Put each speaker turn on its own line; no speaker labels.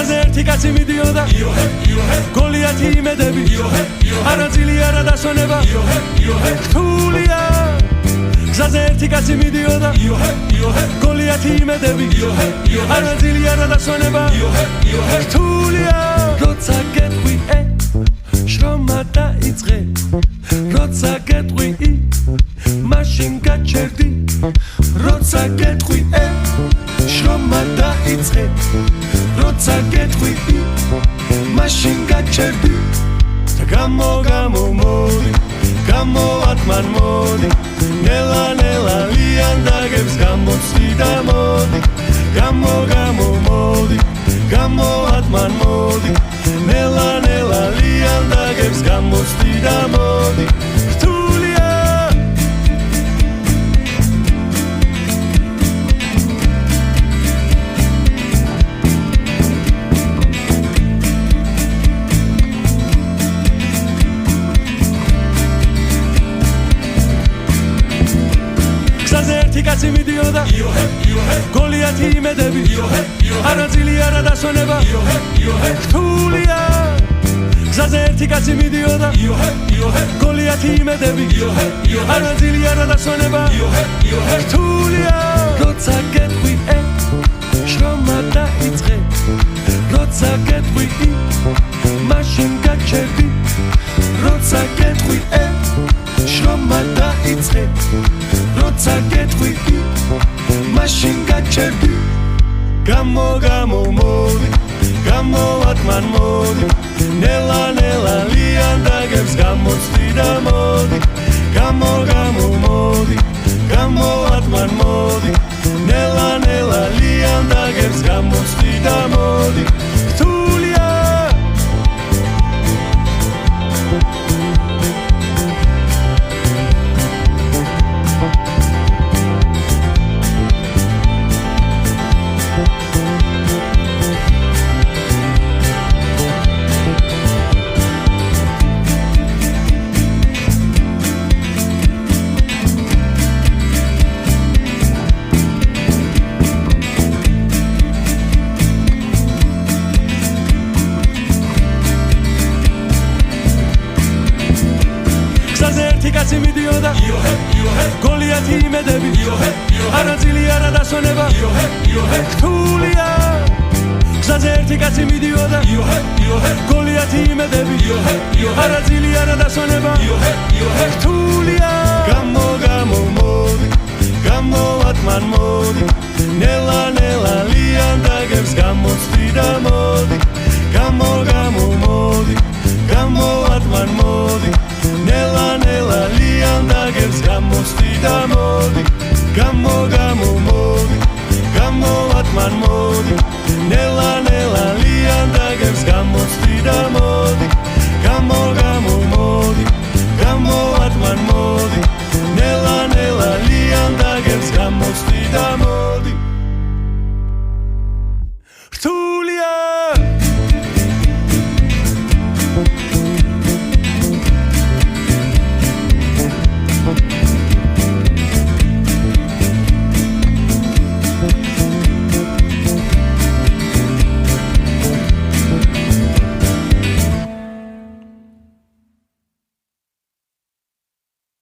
გზაზე ერთი კაცი მიდიოდა გოლიათი იმედები არა ძილი არა დასვენება რთულია გზაზე ერთი კაცი მიდიოდა გოლიათი იმედები არა ძილი არა დასვენება რთულია როცა გეტყვი შრომა დაიწყე როცა გეტყვი მაშინ გაჩერდი როცა გეტყვი შრომა დაიწყე როცა გეტყვი მაშინ გაჩერდი და გამომოდი გამოვატმან მოდი ნელა ნელა ლიანდაგებს გამოცდი და მოდი გამომოდი გამოვატმან მოდი ნელა ნელა ლიანდაგებს გამოცდი და მოდი ერთი კაცი მიდიოდა გოლიათი იმედები არა ძილი არა დასვენება რთულია გზაზე ერთი კაცი მიდიოდა გოლიათი იმედები არა ძილი არა დასვენება რთულია როცა გეტყვი შრომა დაიწყე როცა გეტყვი მაშინ გაჩერდი როცა გეტყვი შრომა დაიწყე როცა გეტყვი მაშინ გაჩერდი გამომოდი გამოვატმან მოდი ნელა ნელა ლიანდაგებს გამოცდი და მოდი გამომოდი გამოვატმან მოდი ნელა ნელა ლიანდაგებს გამოცდი და მოდი რთულია ერთი კაცი მიდიოდა გოლიათი იმედები არა ძილი არა დასვენება რთულია გზაზე ერთი კაცი მიდიოდა გოლიათი იმედები არა ძილი არა დასვენება რთულია გამომოდი გამოვატმან მოდი ნელა ნელა ლიანდაგებს გამოცდი და მოდი გამომოდი გამოვატმან მოდი ნელა ნელა ლიანდაგებს გამოცდი და მოდი გამომოდი გამოვატმან მოდი ნელა ნელა ლიანდაგებს გამოცდი და მოდი გამომოდი გამოვატმან